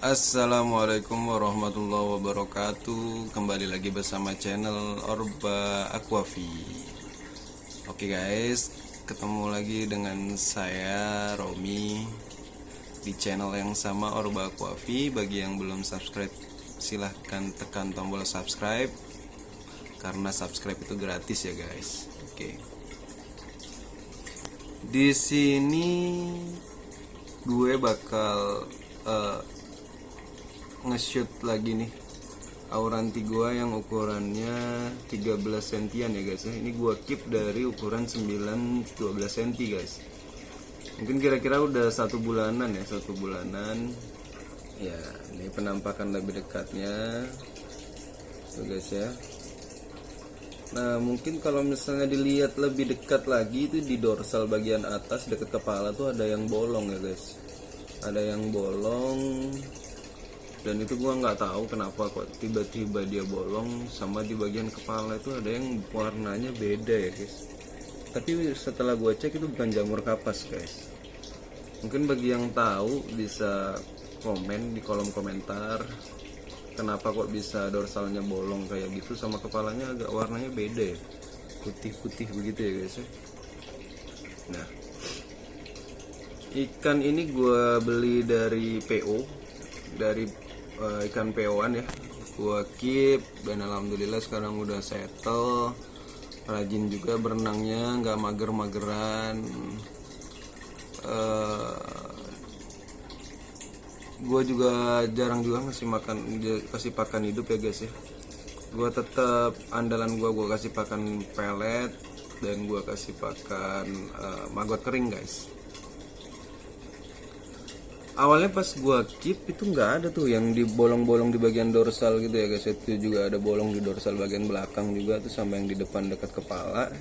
Assalamualaikum warahmatullahi wabarakatuh. Kembali lagi bersama channel Orba Aquavi. Oke guys, ketemu lagi dengan saya Romi di channel yang sama Orba Aquavi. Bagi yang belum subscribe, silahkan tekan tombol subscribe karena subscribe itu gratis ya guys. Oke. Di sini gue bakal nge-shoot lagi nih auranti gua yang ukurannya 13 sentian ya guys ya. Ini gua keep dari ukuran 9-12 senti guys. Mungkin kira-kira udah 1 bulanan ya, 1 bulanan. Ya, ini penampakan lebih dekatnya. Tuh guys ya. Nah, mungkin kalau misalnya dilihat lebih dekat lagi itu di dorsal bagian atas dekat kepala tuh ada yang bolong ya guys. Ada yang bolong. Dan itu gua nggak tahu kenapa kok tiba-tiba dia bolong, sama di bagian kepala itu ada yang warnanya beda ya guys. Tapi setelah gua cek itu bukan jamur kapas guys. Mungkin bagi yang tahu bisa komen di kolom komentar kenapa kok bisa dorsalnya bolong kayak gitu, sama kepalanya agak warnanya beda ya, putih-putih begitu ya guys ya. Nah, ikan ini gua beli dari PO, dari ikan PO-an ya. Gua keep dan alhamdulillah sekarang udah settle, rajin juga berenangnya, nggak mager-mageran. Gua juga jarang juga kasih pakan hidup ya guys ya. Gua tetap andalan gua kasih pakan pelet dan gua kasih pakan maggot kering guys. Awalnya pas gua keep itu nggak ada tuh yang di bolong-bolong di bagian dorsal gitu ya guys. Itu juga ada bolong di dorsal bagian belakang juga tuh, sama yang di depan dekat kepala.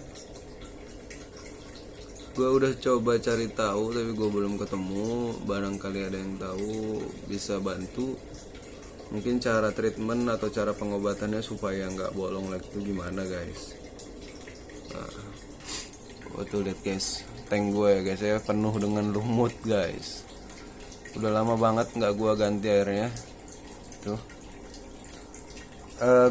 Gua udah coba cari tahu tapi gua belum ketemu. Barangkali ada yang tahu bisa bantu. Mungkin cara treatment atau cara pengobatannya supaya nggak bolong lagi itu gimana guys. Nah, betul lihat guys, tank gue ya guys ya penuh dengan lumut guys. Udah lama banget nggak gua ganti airnya. Tuh.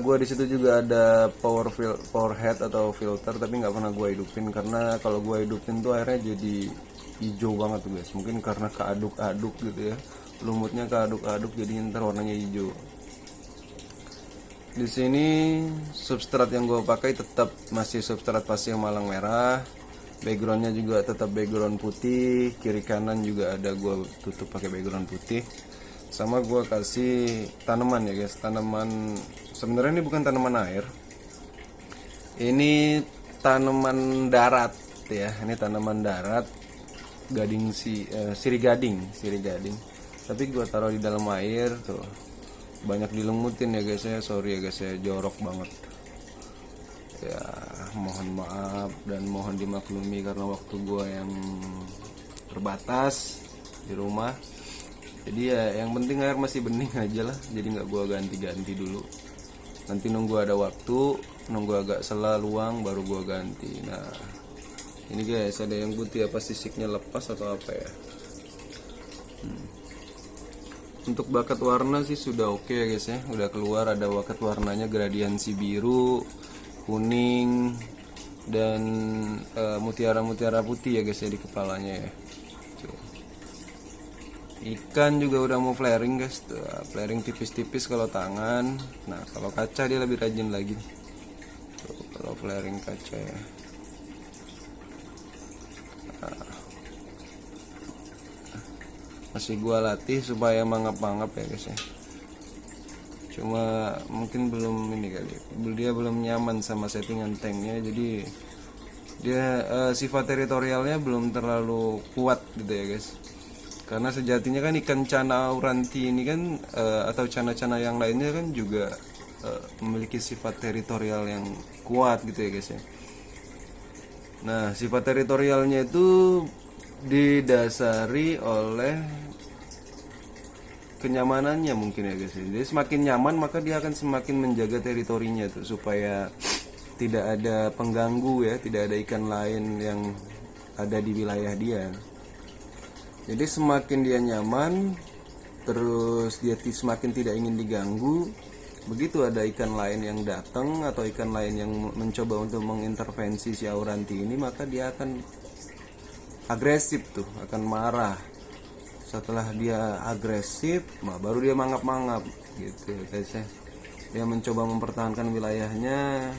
Gua di situ juga ada power head atau filter, tapi nggak pernah gua hidupin karena kalau gua hidupin tuh airnya jadi hijau banget tuh guys. Mungkin karena keaduk-aduk gitu ya. Lumutnya keaduk-aduk jadi ntar warnanya hijau. Di sini substrat yang gua pakai tetap masih substrat pasir malang merah. Backgroundnya juga tetap background putih, kiri kanan juga ada gua tutup pakai background putih. Sama gua kasih tanaman ya guys, tanaman sebenarnya ini bukan tanaman air, ini tanaman darat ya. Ini tanaman darat gading siri gading. Tapi gua taruh di dalam air tuh, banyak dilemutin ya guys ya. Sorry ya guys ya, jorok banget ya, mohon maaf dan mohon dimaklumi karena waktu gua yang terbatas di rumah. Jadi ya yang penting air masih bening aja lah, jadi nggak gua ganti-ganti dulu. Nanti nunggu ada waktu, nunggu agak sela luang baru gua ganti. Nah, ini guys ada yang putih, apa sisiknya lepas atau apa ya. Untuk bakat warna sih sudah oke ya guys ya, udah keluar ada bakat warnanya gradiensi biru, kuning, dan mutiara-mutiara putih ya guys ya di kepalanya ya. Tuh. Ikan juga udah mau flaring guys. Tuh, flaring tipis-tipis kalau tangan. Nah kalau kaca dia lebih rajin lagi. Tuh, kalau flaring kaca ya. Nah, masih gua latih supaya mangap-mangap ya guys ya. Cuma mungkin belum ini kali, dia belum nyaman sama settingan tanknya, jadi dia sifat teritorialnya belum terlalu kuat gitu ya guys. Karena sejatinya kan ikan cana auranti ini kan atau cana-cana yang lainnya kan juga memiliki sifat teritorial yang kuat gitu ya guys ya. Nah sifat teritorialnya itu didasari oleh kenyamanannya mungkin ya guys. Jadi semakin nyaman maka dia akan semakin menjaga teritorinya tuh, supaya tidak ada pengganggu ya, tidak ada ikan lain yang ada di wilayah dia. Jadi semakin dia nyaman, terus dia semakin tidak ingin diganggu, begitu ada ikan lain yang datang atau ikan lain yang mencoba untuk mengintervensi si Auranti ini, maka dia akan agresif tuh, akan marah. Setelah dia agresif, baru dia mangap-mangap gitu guys ya. Dia mencoba mempertahankan wilayahnya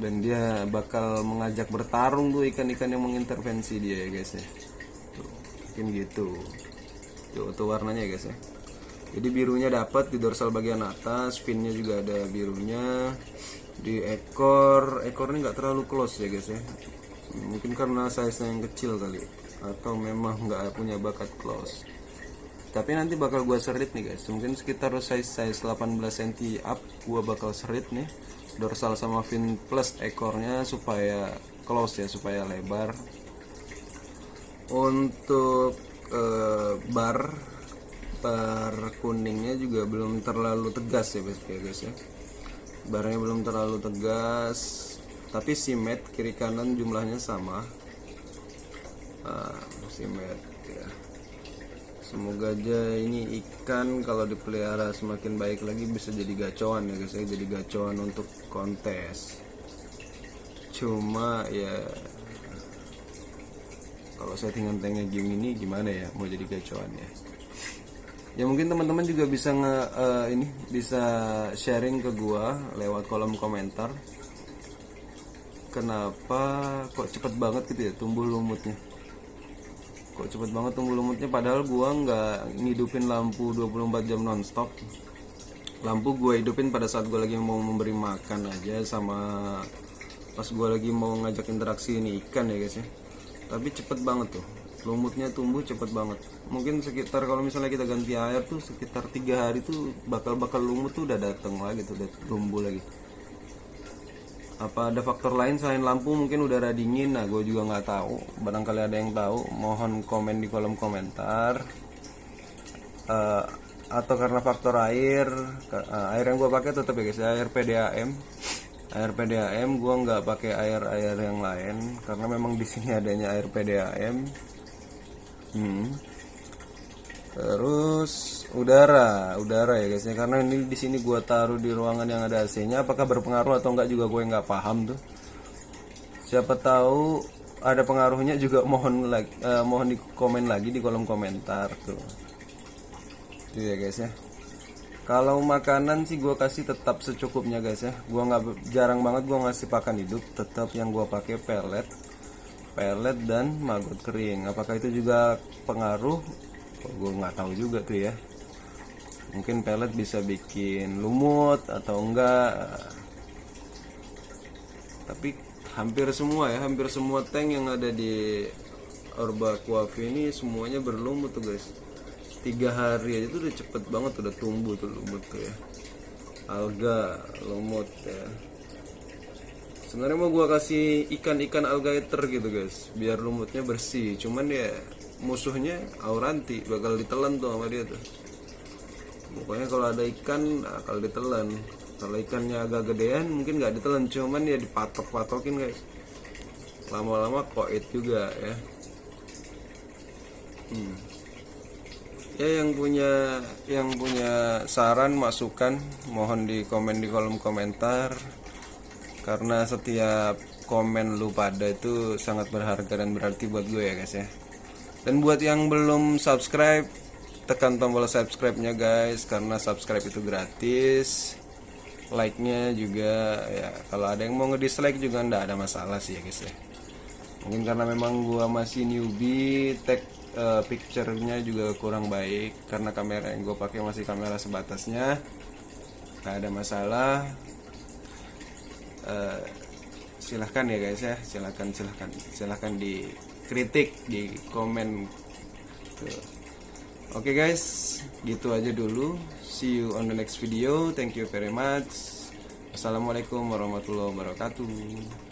dan dia bakal mengajak bertarung tuh ikan-ikan yang mengintervensi dia ya guys ya. Tuh, mungkin gitu. Tuh warnanya ya guys ya. Jadi birunya dapat di dorsal bagian atas, finnya juga ada birunya. Di ekornya nggak terlalu close ya guys ya. Mungkin karena size-nya yang kecil kali, atau memang nggak punya bakat close. Tapi nanti bakal gua serit nih guys, mungkin sekitar size 18 cm up gua bakal serit nih dorsal sama fin plus ekornya supaya close ya, supaya lebar. Untuk bar kuningnya juga belum terlalu tegas ya guys ya. Barnya belum terlalu tegas, tapi simet kiri kanan jumlahnya sama. Simet ya. Semoga aja ini ikan kalau dipelihara semakin baik lagi bisa jadi gacoan ya guys ya, jadi gacoan untuk kontes. Cuma ya kalau settingan-settingan game ini gimana ya mau jadi gacoan ya. Ya mungkin teman-teman juga bisa bisa sharing ke gua lewat kolom komentar. Kenapa kok cepet banget gitu ya tumbuh lumutnya? Kok cepet banget tumbuh lumutnya, padahal gua nggak ngidupin lampu 24 jam nonstop. Lampu gua hidupin pada saat gua lagi mau memberi makan aja, sama pas gua lagi mau ngajak interaksi ini ikan ya guys ya. Tapi cepet banget tuh lumutnya tumbuh, cepet banget. Mungkin sekitar kalau misalnya kita ganti air tuh sekitar 3 hari tuh bakal lumut tuh udah dateng lagi tuh, udah tumbuh lagi. Apa ada faktor lain selain lampu, mungkin udara dingin? Nah gue juga nggak tahu, barangkali ada yang tahu mohon komen di kolom komentar. Atau karena faktor air yang gue pakai tetap ya guys, air PDAM. Gue nggak pakai air yang lain karena memang di sini adanya air PDAM. Terus udara ya guys ya, karena ini di sini gua taruh di ruangan yang ada AC-nya. Apakah berpengaruh atau enggak juga gue nggak paham tuh. Siapa tahu ada pengaruhnya juga, mohon di komen lagi di kolom komentar tuh. Itu ya guys ya. Kalau makanan sih gua kasih tetap secukupnya guys ya. Gua jarang banget gua ngasih pakan hidup, tetap yang gua pakai pelet dan maggot kering. Apakah itu juga pengaruh? Gue nggak tahu juga tuh ya. Mungkin pelet bisa bikin lumut atau enggak. Tapi hampir semua tank yang ada di Orba Aquavi ini semuanya berlumut tuh guys. 3 hari aja tuh udah cepet banget udah tumbuh tuh lumut tuh ya. Alga, lumut ya. Sebenarnya mau gua kasih ikan alligator gitu guys, biar lumutnya bersih. Cuman ya musuhnya Auranti bakal ditelan tuh sama dia tuh. Pokoknya kalau ada ikan bakal ditelan. Kalau ikannya agak gedean mungkin nggak ditelan, cuman ya dipatok-patokin guys. Lama-lama koit juga ya. Ya yang punya saran masukan mohon di komen di kolom komentar, karena setiap komen lu pada itu sangat berharga dan berarti buat gue ya guys ya. Dan buat yang belum subscribe, tekan tombol subscribe-nya guys, karena subscribe itu gratis. Like-nya juga ya, kalau ada yang mau nge-dislike juga nggak ada masalah sih ya guys ya. Mungkin karena memang gua masih newbie, picture-nya juga kurang baik karena kamera yang gue pakai masih kamera sebatasnya. Nggak ada masalah. Silahkan ya guys ya, silahkan dikritik di komen tuh. Oke guys, gitu aja dulu. See you on the next video. Thank you very much. Assalamualaikum warahmatullahi wabarakatuh.